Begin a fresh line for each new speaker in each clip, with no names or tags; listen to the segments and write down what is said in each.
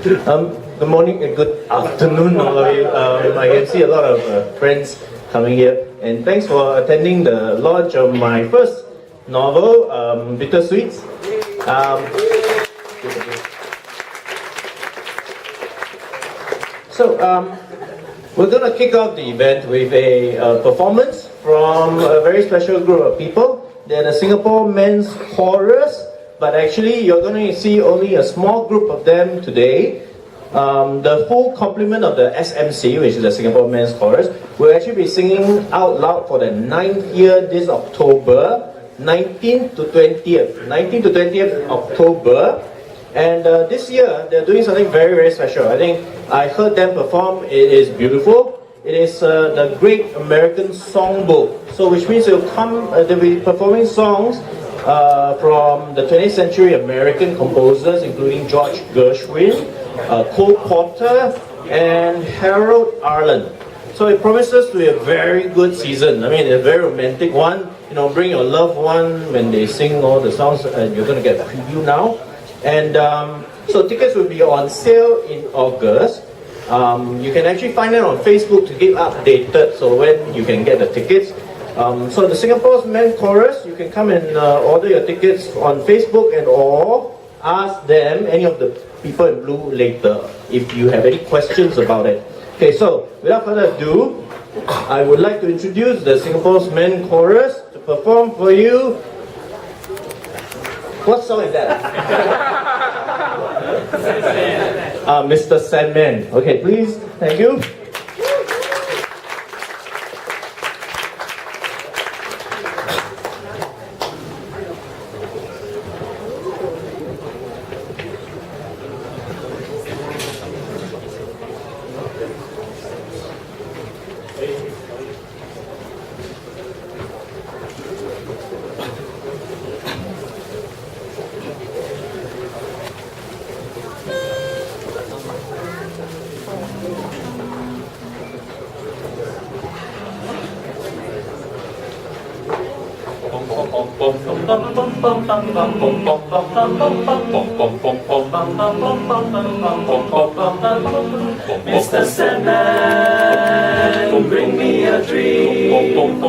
Good morning and good afternoon, all of you. I can see a lot of friends coming here, and thanks for attending the launch of my first novel, Bittersweets. We're going to kick off the event with a performance from a very special group of people. They're the Singapore Men's Chorus, but actually you're going to see only a small group of them today. The full complement of the SMC, which is the Singapore Men's Chorus, will actually be singing out loud for the 9th year this October, 19th to 20th October. And this year, they're doing something very, very special. I think I heard them perform. It is beautiful. It is the Great American Songbook. So which means they'll be performing songs from the 20th century American composers, including George Gershwin, Cole Porter, and Harold Arlen. So it promises to be a very good season. I mean, a very romantic one. You know, bring your loved one when they sing all the songs, and you're going to get a preview now. And so tickets will be on sale in August. You can actually find it on Facebook to get updated, so when you can get the tickets. So the Singapore's Men Chorus, you can come and order your tickets on Facebook and or ask them, any of the people in blue later, if you have any questions about it. Okay, so without further ado, I would like to introduce the Singapore's Men Chorus to perform for you. What song is that? Mr. Sandman. Okay, please. Thank you.
Mr. Sandman, bring me a dream.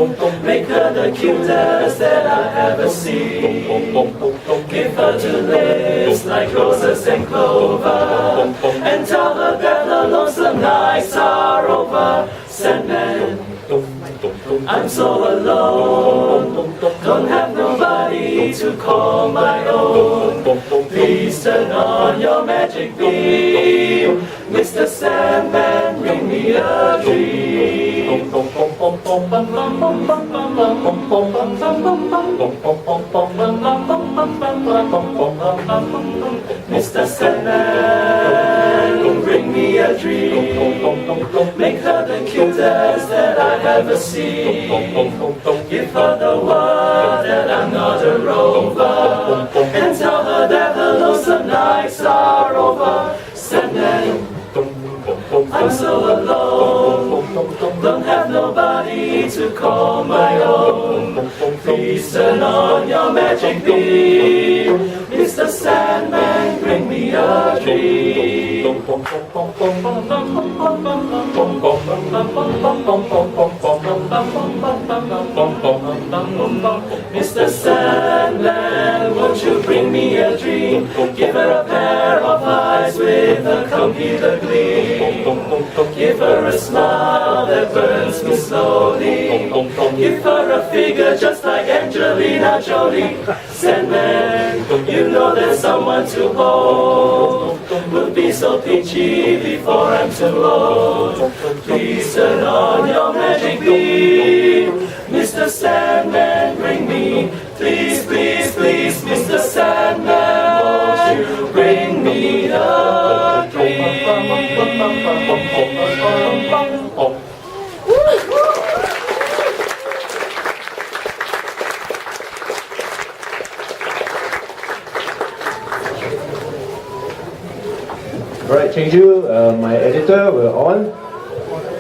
Make her the cutest that I ever see. Give her two lips like roses and clover, and tell her that the lonesome nights are over. Sandman, I'm so alone, don't have nobody to call my own. Please turn on your magic beam, Mr. Sandman, bring me a dream. Mr. Sandman, bring me a dream. Make her the cutest that I've ever seen. Give her the word that I'm not a rover, and tell her that the lonesome nights are over. Sandman, I'm so alone, don't have nobody to call my own. Please turn on your magic beam, Mr. Sandman, bring me a dream. Mr. Sandman, won't you bring me a dream? Give her a pair of eyes with a computer gleam. Give her a smile that burns me slowly. Give her a figure just like Angelina Jolie. Sandman, you know there's someone to hold. Will be so peachy before I'm too old. Please turn on your magic beam, Mr. Sandman, bring me. Please, please, please, Mr. Sandman, won't you bring me a dream?
Alright, Chengju, my editor, we're on.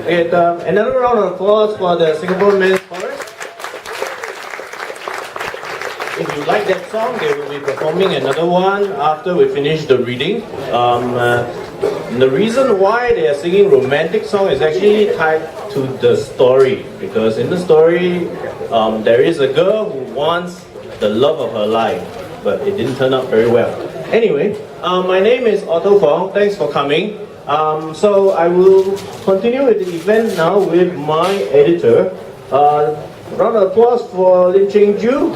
Okay, another round of applause for the Singapore Men's Chorus. If you like that song, they will be performing another one after we finish the reading. And the reason why they are singing romantic song is actually tied to the story, because in the story, there is a girl who wants the love of her life, but it didn't turn out very well. Anyway, my name is Otto Fong. Thanks for coming. So I will continue with the event now with my editor. Round of applause for Lim Cheng Ju.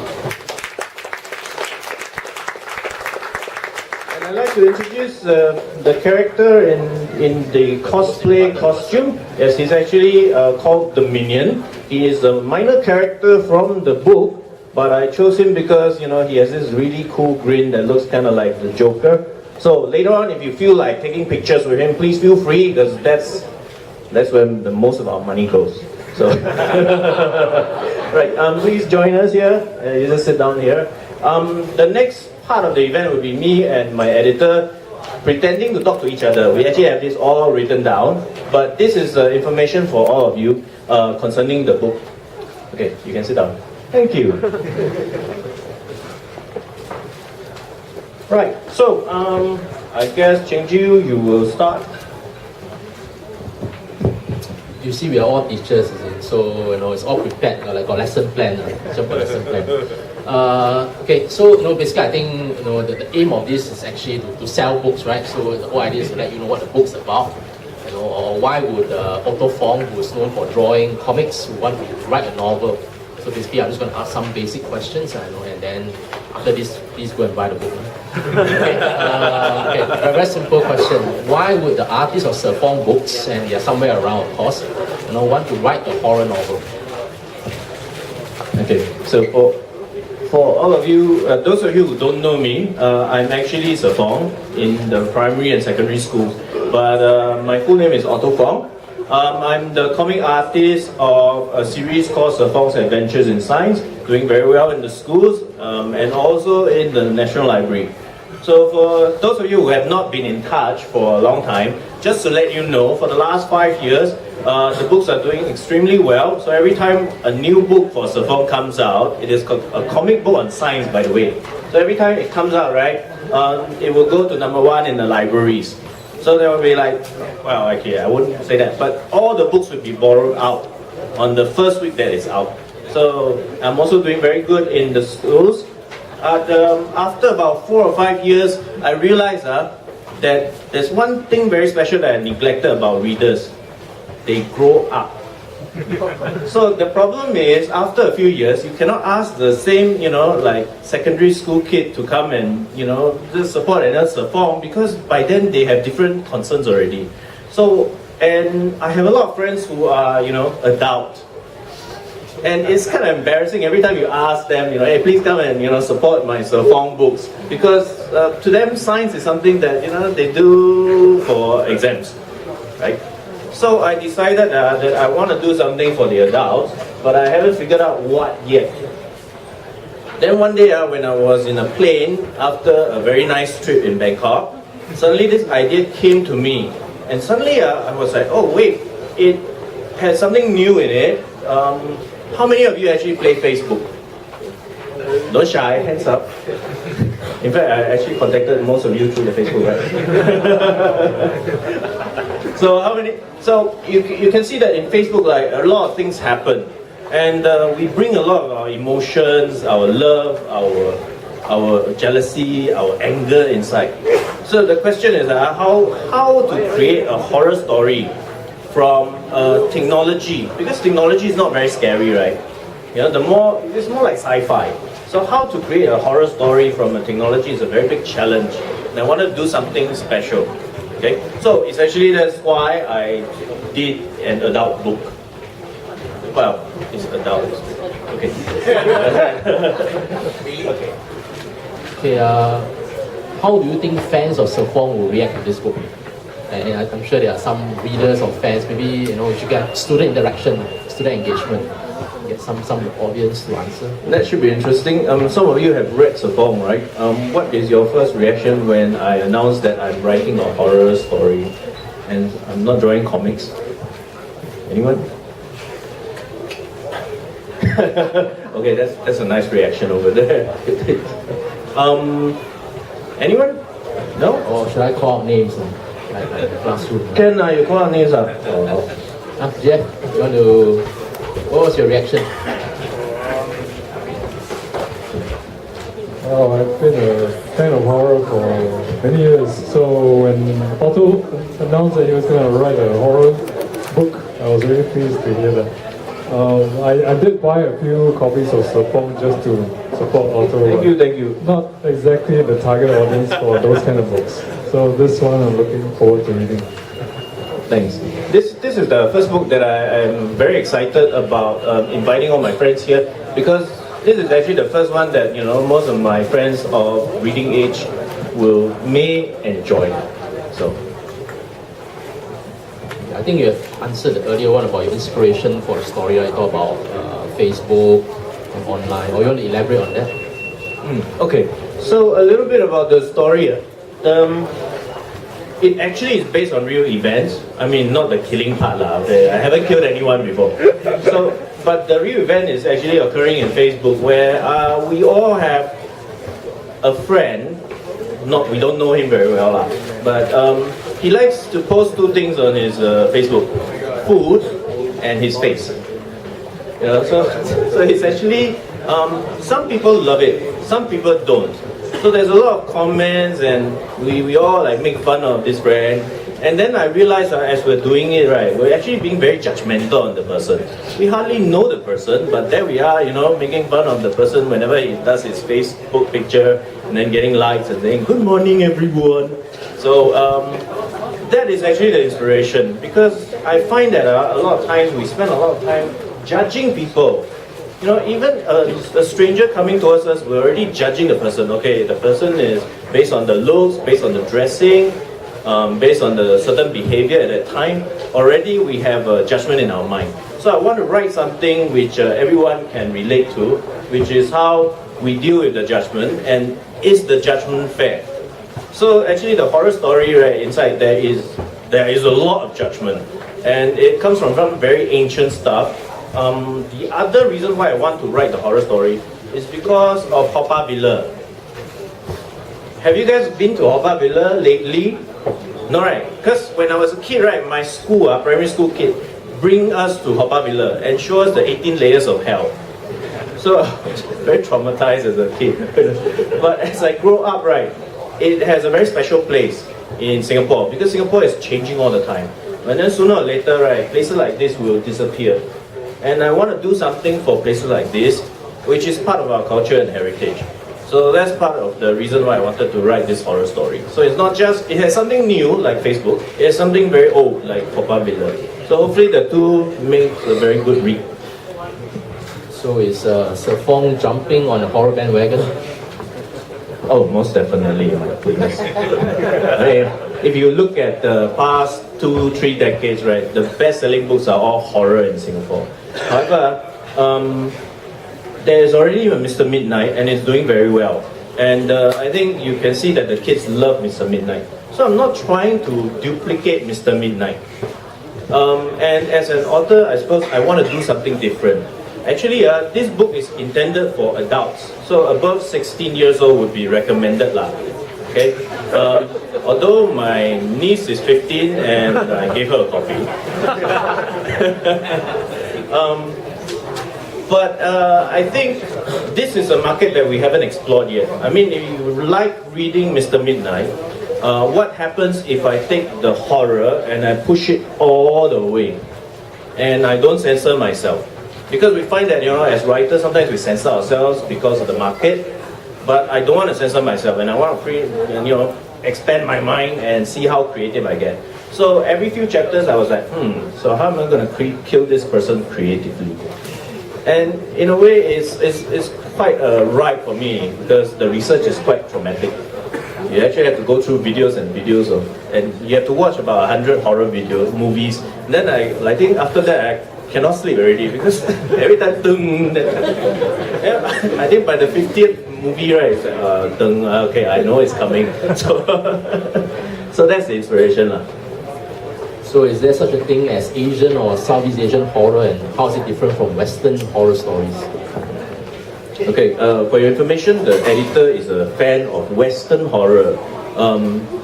And I'd like to introduce the character in the cosplay costume. Yes, he's actually called the Minion. He is a minor character from the book, but I chose him because, you know, he has this really cool grin that looks kind of like the Joker. So later on, if you feel like taking pictures with him, please feel free, because that's where the most of our money goes. So, right, please join us here. You just sit down here. The next part of the event will be me and my editor pretending to talk to each other. We actually have this all written down, but this is information for all of you concerning the book. Okay, you can sit down. Thank you. Right, so I guess Cheng Ju, you will start.
You see, we are all teachers, so you know it's all prepared, like got lesson plan, lesson plan. Okay, so basically, I think the aim of this is actually to sell books, right? So the whole idea is to let you know what the book's about, or why would Otto Fong, who is known for drawing comics, want to write a novel? So basically, I'm just going to ask some basic questions, and then after this, please go and buy the book. Okay, a very simple question. Why would the artist of Sir Fong Books, and they're somewhere around, of course, want to write a horror novel?
Okay, so for all of you, those of you who don't know me, I'm actually Sir Fong in the primary and secondary schools, but my full name is Otto Fong. I'm the comic artist of a series called Sir Fong's Adventures in Science, doing very well in the schools and also in the National Library. So for those of you who have not been in touch for a long time, just to let you know, for the last 5 years, the books are doing extremely well. So every time a new book for Sir Fong comes out, it is a comic book on science, by the way. So every time it comes out, right, it will go to #1 in the libraries. So there will be like, well, okay, I wouldn't say that, but all the books will be borrowed out on the first week that it's out. So I'm also doing very good in the schools. After about 4 or 5 years, I realized that there's one thing very special that I neglected about readers. They grow up. So the problem is, after a few years, you cannot ask the same, like secondary school kid to come and, just support another Sir Fong, because by then they have different concerns already. So, and I have a lot of friends who are, adult. And it's kind of embarrassing every time you ask them, hey, please come and, support my Sir Fong books. Because to them, science is something that, they do for exams, right? So I decided that I want to do something for the adults, but I haven't figured out what yet. Then one day when I was in a plane after a very nice trip in Bangkok, suddenly this idea came to me. And suddenly I was like, oh wait, it has something new in it. How many of you actually play Facebook? Don't shy, hands up. In fact, I actually contacted most of you through the Facebook, right? So how many? So you can see that in Facebook, like a lot of things happen, and we bring a lot of our emotions, our love, our jealousy, our anger inside. So the question is how to create a horror story from technology, because technology is not very scary, right? It's more like sci-fi. So how to create a horror story from a technology is a very big challenge, and I want to do something special. Okay, so essentially that's why I did an adult book. Well, it's adult. Okay.
Okay. How do you think fans of Sir Fong will react to this book? And I'm sure there are some readers or fans. Maybe you should get student interaction, student engagement. Get some of the audience to answer.
That should be interesting. Some of you have read Sir Fong, right? What is your first reaction when I announced that I'm writing a horror story and I'm not drawing comics? Anyone? Okay, that's a nice reaction over there. Anyone? No?
Or should I call out names? like the classroom.
Can you call our names up?
Jeff, you want to? What was your reaction?
Oh, I've been a fan of horror for many years. So when Otto announced that he was going to write a horror book, I was really pleased to hear that. I did buy a few copies of Sir Fong just to support Otto.
Thank you.
Not exactly the target audience for those kind of books. So this one I'm looking forward to reading.
Thanks. This is the first book that I am very excited about inviting all my friends here, because this is actually the first one that most of my friends of reading age may enjoy. So
I think you have answered the earlier one about your inspiration for the story. I thought about Facebook and online. Or you want to elaborate on that?
Okay, so a little bit about the story. It actually is based on real events. I mean, not the killing part lah. Okay? I haven't killed anyone before. But the real event is actually occurring in Facebook, where we all have a friend. We don't know him very well lah, but he likes to post two things on his Facebook: food and his face. So it's actually some people love it, some people don't. So there's a lot of comments, and we all like make fun of this brand. And then I realized as we're doing it, right, we're actually being very judgmental on the person. We hardly know the person, but there we are, making fun of the person whenever he does his Facebook picture, and then getting likes and saying, "Good morning, everyone." So that is actually the inspiration, because I find that a lot of times we spend a lot of time judging people. Even a stranger coming towards us, we're already judging the person. Okay, the person is based on the looks, based on the dressing, based on the certain behavior at that time. Already we have a judgment in our mind. So I want to write something which everyone can relate to, which is how we deal with the judgment, and is the judgment fair? So actually the horror story, right, inside there is a lot of judgment, and it comes from some very ancient stuff. The other reason why I want to write the horror story is because of Haw Par Villa. Have you guys been to Haw Par Villa lately? No, right? Because when I was a kid, right, my school, primary school kid, bring us to Haw Par Villa and show us the 18 layers of hell. So I was very traumatized as a kid. But as I grow up, right, it has a very special place in Singapore, because Singapore is changing all the time. And then sooner or later, right, places like this will disappear. And I want to do something for places like this, which is part of our culture and heritage. So that's part of the reason why I wanted to write this horror story. So it's not just, it has something new like Facebook, it has something very old like Haw Par Villa. So hopefully the two make a very good read.
So is Sir Fong jumping on a horror bandwagon?
Oh, most definitely, my goodness. If you look at the past 2-3 decades, right, the best-selling books are all horror in Singapore. However, there's already a Mr. Midnight, and it's doing very well. And I think you can see that the kids love Mr. Midnight. So I'm not trying to duplicate Mr. Midnight. And as an author, I suppose I want to do something different. Actually, this book is intended for adults. So above 16 years old would be recommended lah. Okay. Although my niece is 15 and I gave her a copy. But I think this is a market that we haven't explored yet. I mean, if you like reading Mr. Midnight, what happens if I take the horror and I push it all the way and I don't censor myself? Because we find that, as writers, sometimes we censor ourselves because of the market, but I don't want to censor myself, and I want to expand my mind and see how creative I get. So every few chapters I was like, so how am I going to kill this person creatively? And in a way, it's quite a ride for me, because the research is quite traumatic. You actually have to go through videos and you have to watch about 100 horror movies. And then I think after that, I cannot sleep already, because every time, I think by the 50th movie, right, it's okay, I know it's coming. So that's the inspiration lah.
So is there such a thing as Asian or Southeast Asian horror, and how is it different from Western horror stories?
Okay, for your information, the editor is a fan of Western horror.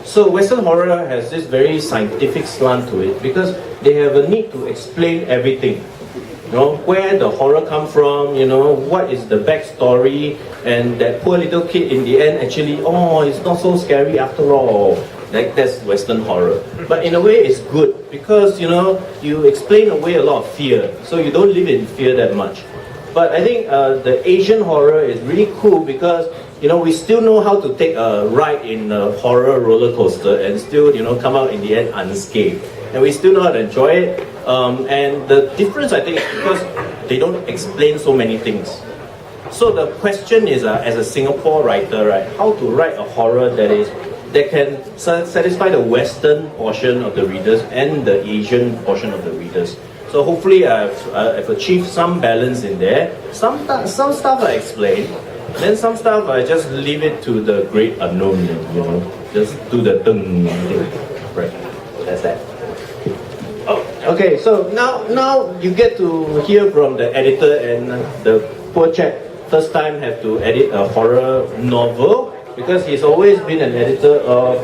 So Western horror has this very scientific slant to it because they have a need to explain everything. You know, where the horror come from, you know, what is the backstory, and that poor little kid in the end actually, oh, it's not so scary after all. Like, that's Western horror. But in a way, it's good because, you know, you explain away a lot of fear, so you don't live in fear that much. But I think the Asian horror is really cool because, you know, we still know how to take a ride in a horror roller coaster and still, you know, come out in the end unscathed. And we still know how to enjoy it. And the difference, I think, is because they don't explain so many things. So the question is, as a Singapore writer, right, how to write a horror that can satisfy the Western portion of the readers and the Asian portion of the readers. So hopefully I've achieved some balance in there. Some stuff I explain, then some stuff I just leave it to the great unknown, you know, just do the thing. Right, that's that. Oh, okay, so now you get to hear from the editor and the poor chap first time have to edit a horror novel because he's always been an editor of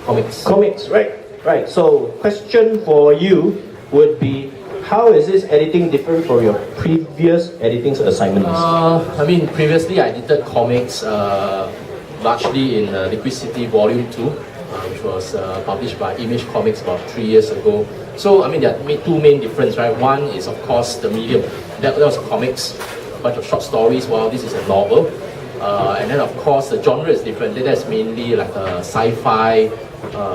comics, right? Right. So question for you would be, how is this editing different from your previous editing assignments?
I mean, previously I edited comics largely in Liquid City Volume 2, which was published by Image Comics about 3 years ago. So, I mean, there are two main differences, right? One is, of course, the medium. That was comics, a bunch of short stories, while this is a novel. And then, of course, the genre is different. That's mainly like sci-fi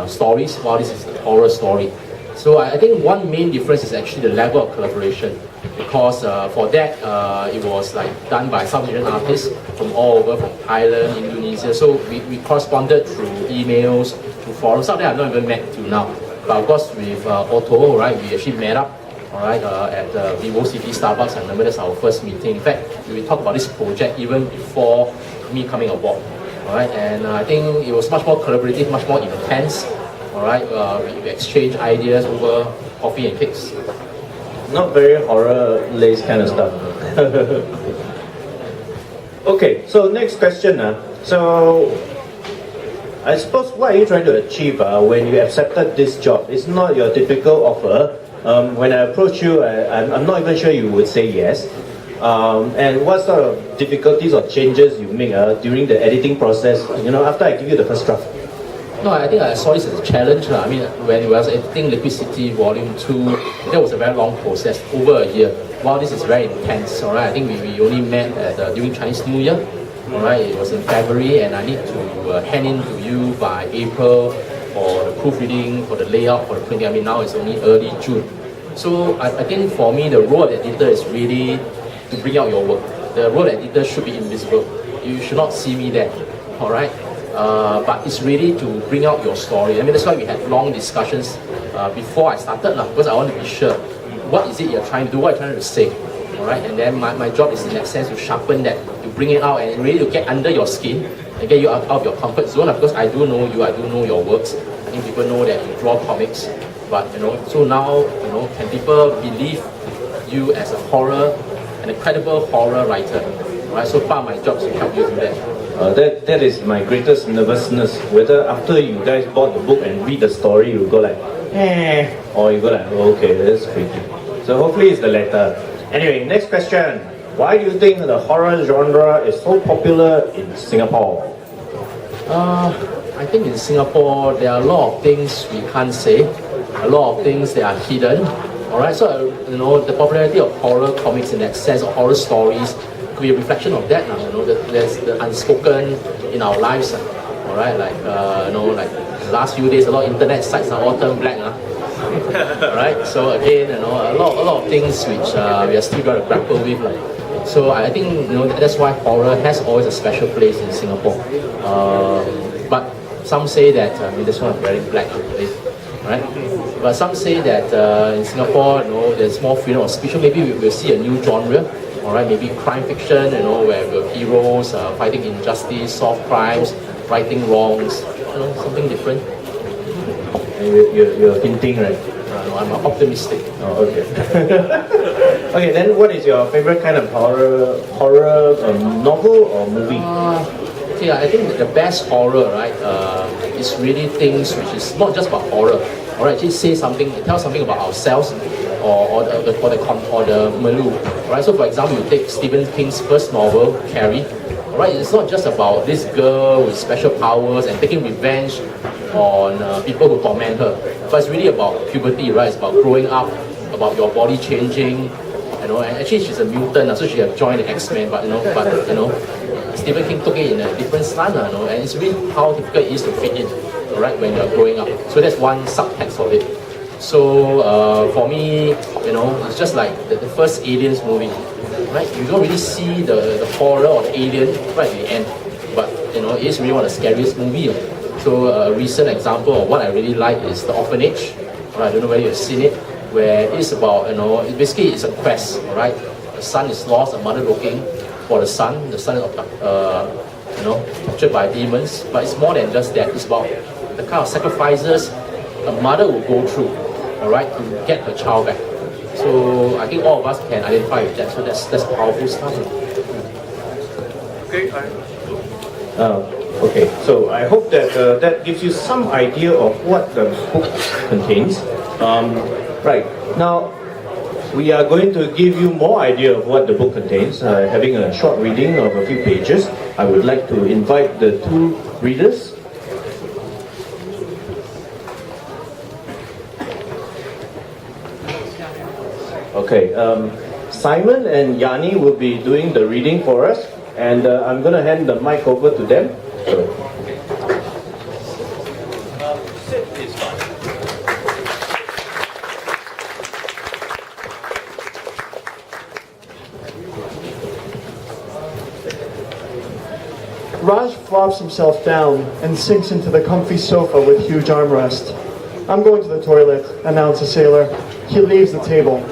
stories, while this is a horror story. So I think one main difference is actually the level of collaboration, because for that it was like done by South Asian artists from all over, from Thailand, Indonesia. So we corresponded through emails, through forums. Some of them I've not even met till now. But of course with Otto, right, we actually met up, all right, at Vivo City Starbucks. I remember that's our first meeting. In fact, we talked about this project even before me coming aboard, all right. And I think it was much more collaborative, much more intense. All right, we exchange ideas over coffee and cakes.
Not very horror-laced kind of stuff. Okay, so next question. So, I suppose what are you trying to achieve when you accepted this job? It's not your typical offer. When I approach you, I'm not even sure you would say yes. And what sort of difficulties or changes you make during the editing process, you know, after I give you the first draft?
No, I think I saw this as a challenge. I mean, when I was editing Liquid City Volume 2, that was a very long process, over a year. While this is very intense, all right, I think we only met during Chinese New Year. All right, it was in February, and I need to hand in to you by April for the proofreading, for the layout, for the printing. I mean, now it's only early June. So I think for me, the role of editor is really to bring out your work. The role of editor should be invisible. You should not see me there, all right? But it's really to bring out your story. I mean, that's why we had long discussions before I started, because I want to be sure what is it you're trying to do, what you're trying to say, all right? And then my job is in that sense to sharpen that, to bring it out and really to get under your skin and get you out of your comfort zone. Because I do know you, I do know your works. I think people know that you draw comics, but you know, so now, you know, can people believe you as a horror, an incredible horror writer? All right, so part of my job is to help you do that.
That is my greatest nervousness, whether after you guys bought the book and read the story, you go like, or you go like, oh, okay, that's creepy. So hopefully it's the latter. Anyway, next question. Why do you think the horror genre is so popular in Singapore?
I think in Singapore, there are a lot of things we can't say, a lot of things that are hidden. All right, so you know, the popularity of horror comics in that sense, of horror stories, could be a reflection of that. You know, there's the unspoken in our lives. All right, like you know, like the last few days, a lot of internet sites are all turned black. All right, so again, you know, a lot of things which we are still going to grapple with. So I think, you know, that's why horror has always a special place in Singapore. But some say that I mean, this one is very black, right? But some say that in Singapore, you know, there's more freedom of speech. So maybe we'll see a new genre. All right, maybe crime fiction, you know, where we have heroes fighting injustice, solve crimes, righting wrongs, you know, something different.
You're hinting, right?
No, I'm optimistic.
Oh, okay. Okay, then what is your favorite kind of horror novel or movie?
Okay, I think the best horror, right, is really things which is not just about horror, all right, just say something, tell something about ourselves or the milieu, right? So for example, you take Stephen King's first novel, Carrie, all right, it's not just about this girl with special powers and taking revenge on people who torment her, but it's really about puberty, right? It's about growing up, about your body changing, you know, and actually she's a mutant, so she have joined the X-Men, but Stephen King took it in a different slant, and it's really how difficult it is to fit in, all right, when you're growing up. So that's one subtext of it. So for me, it's just like the first Aliens movie, right? You don't really see the horror of the alien right at the end, but it is really one of the scariest movies. So a recent example of what I really like is The Orphanage. Right? I don't know whether you've seen it, where it's about, basically it's a quest, all right? The son is lost, a mother looking for the son. The son is, captured by demons, but it's more than just that. It's about the kind of sacrifices a mother will go through, all right, to get her child back. So I think all of us can identify with that. So that's powerful stuff.
Okay.
Okay, so I hope that that gives you some idea of what the book contains. Right, now we are going to give you more idea of what the book contains, having a short reading of a few pages. I would like to invite the two readers. Okay, Simon and Yanni will be doing the reading for us, and I'm going to hand the mic over to them. Sit is fine.
Raj flops himself down and sinks into the comfy sofa with huge armrest. "I'm going to the toilet," announced the sailor. He leaves the table.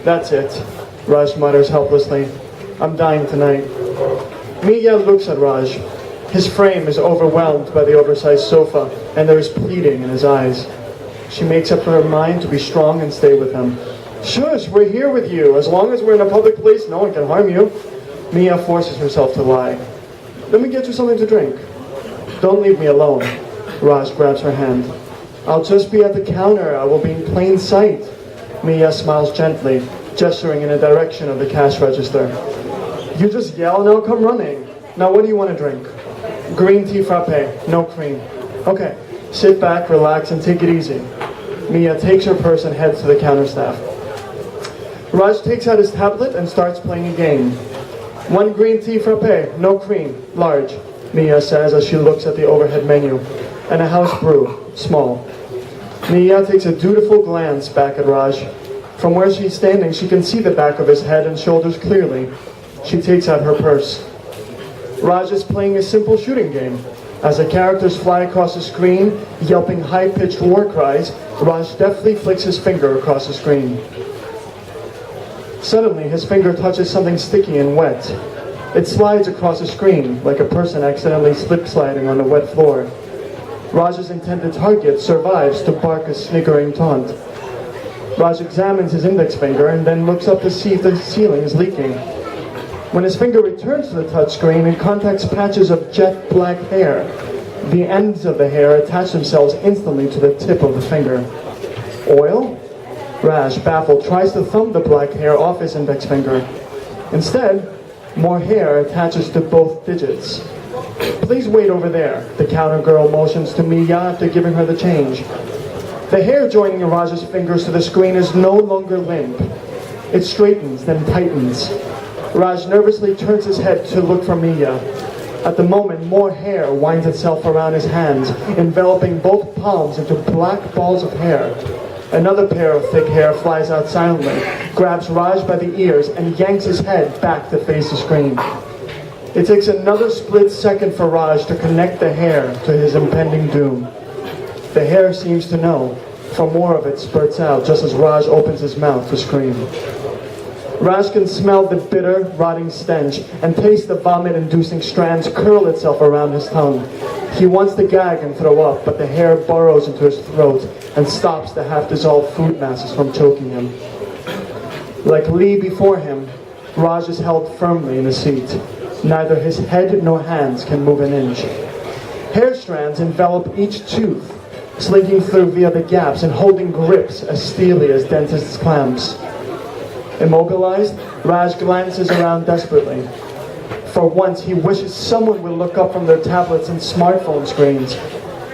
"That's it," Raj mutters helplessly. "I'm dying tonight." Mia looks at Raj. His frame is overwhelmed by the oversized sofa, and there is pleading in his eyes. She makes up her mind to be strong and stay with him. "Shush, we're here with you. As long as we're in a public place, no one can harm you." Mia forces herself to lie. "Let me get you something to drink." "Don't leave me alone." Raj grabs her hand. "I'll just be at the counter. I will be in plain sight." Mia smiles gently, gesturing in the direction of the cash register. "You just yell and I'll come running. Now what do you want to drink?" "Green tea frappe, no cream." "Okay, sit back, relax, and take it easy." Mia takes her purse and heads to the counter staff. Raj takes out his tablet and starts playing a game. "1 green tea frappe, no cream, large," Mia says as she looks at the overhead menu. "And a house brew, small." Mia takes a dutiful glance back at Raj. From where she's standing, she can see the back of his head and shoulders clearly. She takes out her purse. Raj is playing a simple shooting game. As the characters fly across the screen, yelping high-pitched war cries, Raj deftly flicks his finger across the screen. Suddenly, his finger touches something sticky and wet. It slides across the screen, like a person accidentally slip-sliding on a wet floor. Raj's intended target survives to bark a sniggering taunt. Raj examines his index finger and then looks up to see if the ceiling is leaking. When his finger returns to the touchscreen, it contacts patches of jet black hair. The ends of the hair attach themselves instantly to the tip of the finger. Oil? Raj, baffled, tries to thumb the black hair off his index finger. Instead, more hair attaches to both digits. "Please wait over there," the counter girl motions to Mia after giving her the change. The hair joining Raj's fingers to the screen is no longer limp. It straightens, then tightens. Raj nervously turns his head to look for Mia. At the moment, more hair winds itself around his hands, enveloping both palms into black balls of hair. Another pair of thick hair flies out silently, grabs Raj by the ears, and yanks his head back to face the screen. It takes another split second for Raj to connect the hair to his impending doom. The hair seems to know, for more of it spurts out just as Raj opens his mouth to scream. Raj can smell the bitter, rotting stench and taste the vomit-inducing strands curl itself around his tongue. He wants to gag and throw up, but the hair burrows into his throat and stops the half-dissolved food masses from choking him. Like Lee before him, Raj is held firmly in the seat. Neither his head nor hands can move an inch. Hair strands envelop each tooth, slinking through via the gaps and holding grips as steely as dentists' clamps. Immobilized, Raj glances around desperately. For once, he wishes someone would look up from their tablets and smartphone screens.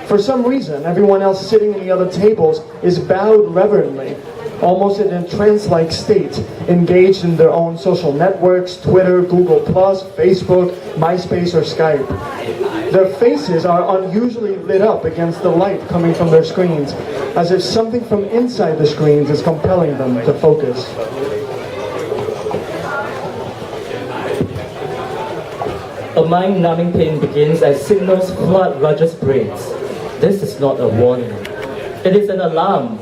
For some reason, everyone else sitting in the other tables is bowed reverently, almost in a trance-like state, engaged in their own social networks, Twitter, Google+, Facebook, MySpace, or Skype. Their faces are unusually lit up against the light coming from their screens, as if something from inside the screens is compelling them to focus.
A mind-numbing pain begins as signals flood Roger's brains. This is not a warning. It is an alarm.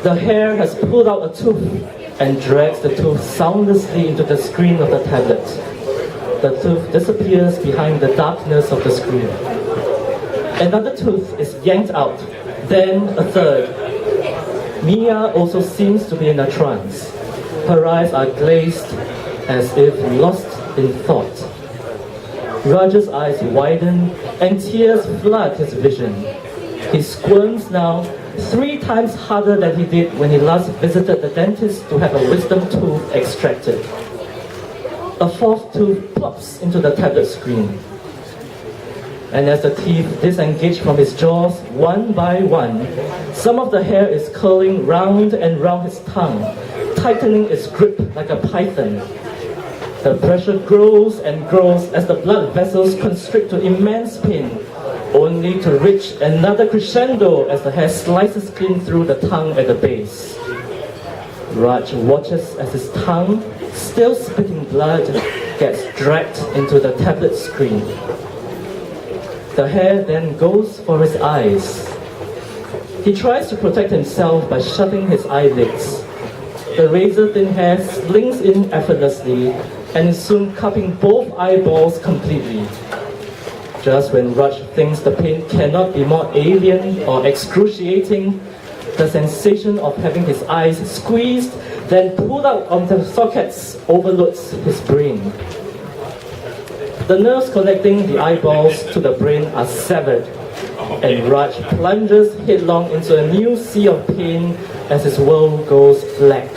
The hair has pulled out a tooth and drags the tooth soundlessly into the screen of the tablet. The tooth disappears behind the darkness of the screen. Another tooth is yanked out, then a third. Mia also seems to be in a trance. Her eyes are glazed as if lost in thought. Roger's eyes widen and tears flood his vision. He squirms now 3 times harder than he did when he last visited the dentist to have a wisdom tooth extracted. A 4th tooth plops into the tablet screen. And as the teeth disengage from his jaws one by one, some of the hair is curling round and round his tongue, tightening its grip like a python. The pressure grows and grows as the blood vessels constrict to immense pain, only to reach another crescendo as the hair slices clean through the tongue at the base. Raj watches as his tongue, still spitting blood, gets dragged into the tablet screen. The hair then goes for his eyes. He tries to protect himself by shutting his eyelids. The razor-thin hair slings in effortlessly and is soon cupping both eyeballs completely. Just when Raj thinks the pain cannot be more alien or excruciating, the sensation of having his eyes squeezed, then pulled out of the sockets, overloads his brain. The nerves connecting the eyeballs to the brain are severed, and Raj plunges headlong into a new sea of pain as his world goes black.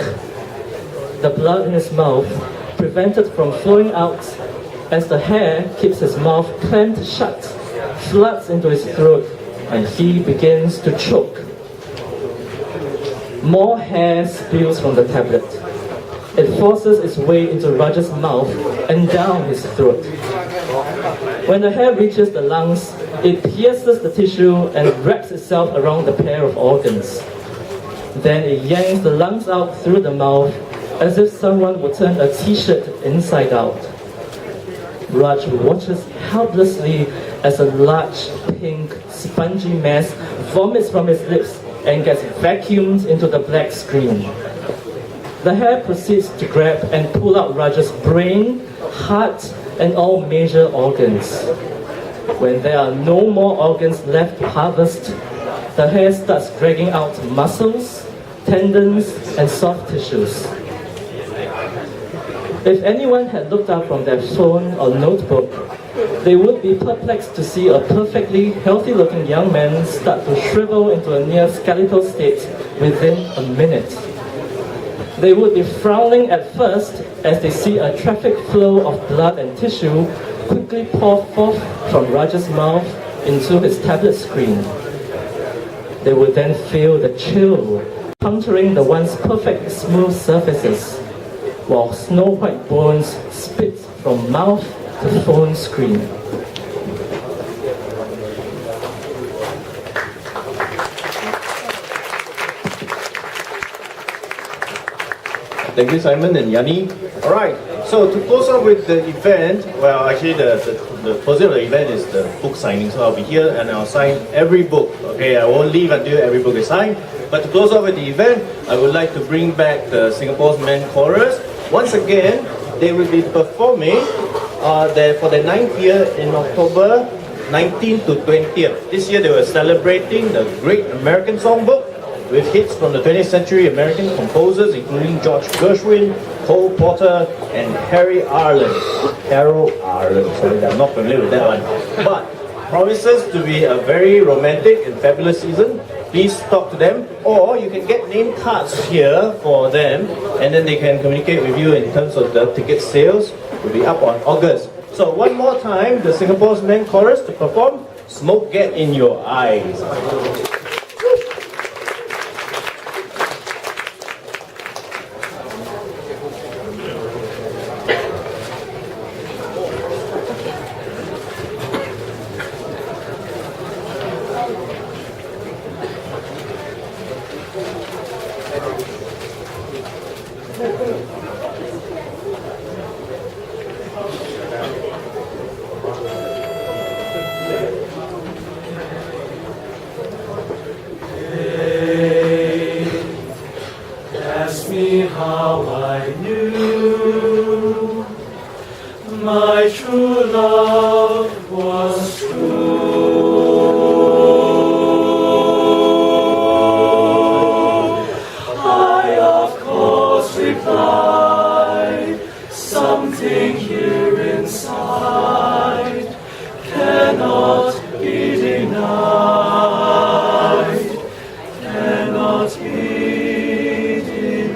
The blood in his mouth, prevented from flowing out as the hair keeps his mouth clamped shut, floods into his throat, and he begins to choke. More hair spills from the tablet. It forces its way into Roger's mouth and down his throat. When the hair reaches the lungs, it pierces the tissue and wraps itself around the pair of organs. Then it yanks the lungs out through the mouth as if someone would turn a t-shirt inside out. Raj watches helplessly as a large, pink, spongy mass vomits from his lips and gets vacuumed into the black screen. The hair proceeds to grab and pull out Raj's brain, heart, and all major organs. When there are no more organs left to harvest, the hair starts dragging out muscles, tendons, and soft tissues. If anyone had looked up from their phone or notebook, they would be perplexed to see a perfectly healthy-looking young man start to shrivel into a near skeletal state within a minute. They would be frowning at first as they see a traffic flow of blood and tissue quickly pour forth from Raj's mouth into his tablet screen. They would then feel the chill puncturing the once perfect smooth surfaces, while snow-white bones spit from mouth to phone screen.
Thank you, Simon and Yanni. All right, so to close up with the event, well, actually the closing of the event is the book signing. So I'll be here and I'll sign every book. Okay, I won't leave until every book is signed. But to close up with the event, I would like to bring back the Singapore's Men Chorus. Once again, they will be performing there for the 9th year in October 19th to 20th. This year they were celebrating the Great American Songbook. with hits from the 20th century American composers including George Gershwin, Cole Porter, and Harry Arlen. Harold Arlen, sorry, I'm not familiar with that one. But promises to be a very romantic and fabulous season. Please talk to them, or you can get name cards here for them, and then they can communicate with you in terms of the ticket sales. Will be up on August. So one more time, the Singapore's Men Chorus to perform Smoke Get in Your Eyes.
Ask me how I knew my true love was true. I of course replied, something here inside cannot be denied, cannot be denied.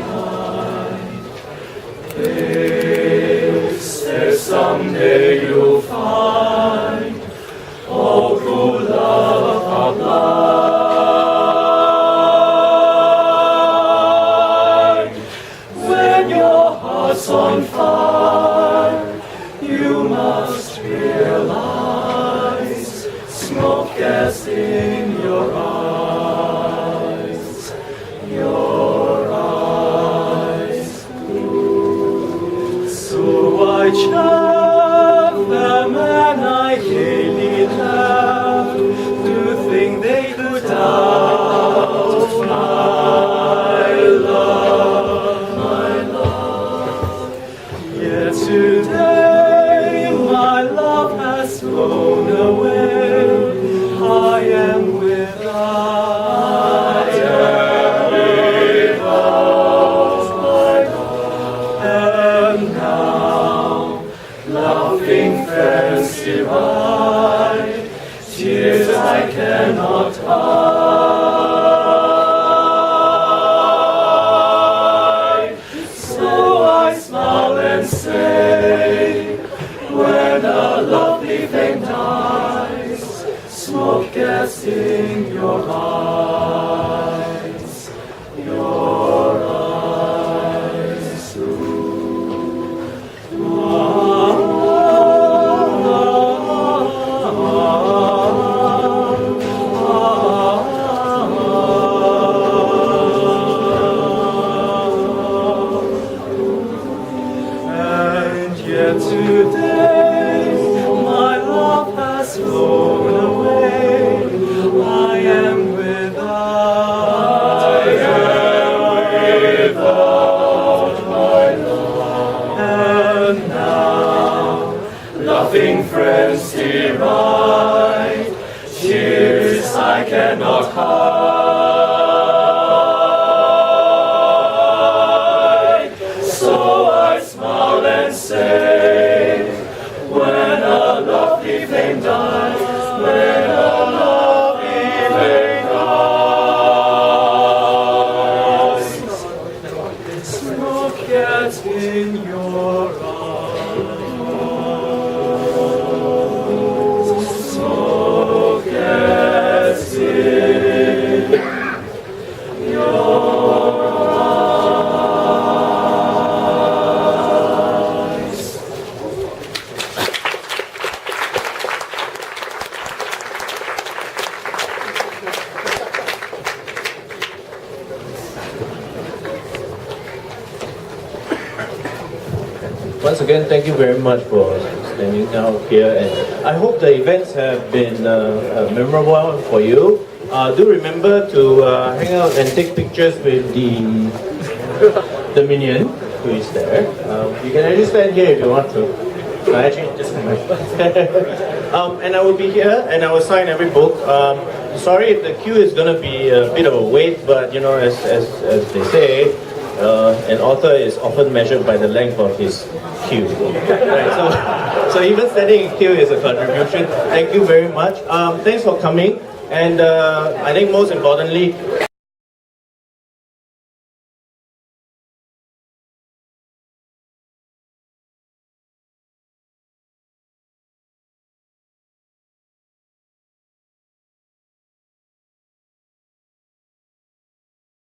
There's someday you'll find all who love are blind. When your heart's on fire, you must realize smoke gas in your eyes, your eyes. So I chaff them and I gaily laugh to think they could doubt my love, my love. Yet today my love has flown away. I am without my love. And now laughing friends divide, tears I cannot hide. So I smile and say, when a lovely flame dies, smoke gas in your eyes, your eyes. And yet today my love has flown away. I am without my love. And now laughing friends deride, tears I cannot hide. So I smile and say, when a lovely flame dies, when a lovely flame dies, smoke gets in your eyes, smoke gets in your eyes.
Once again, thank you very much for standing out here, and I hope the events have been memorable for you. Do remember to hang out and take pictures with the minion who is there. You can actually stand here if you want to. Actually, just come back. And I will be here, and I will sign every book. sorry if the queue is going to be a bit of a wait, but you know, as they say, an author is often measured by the length of his queue. Right, so even standing in queue is a contribution. Thank you very much. Thanks for coming, and I think most importantly,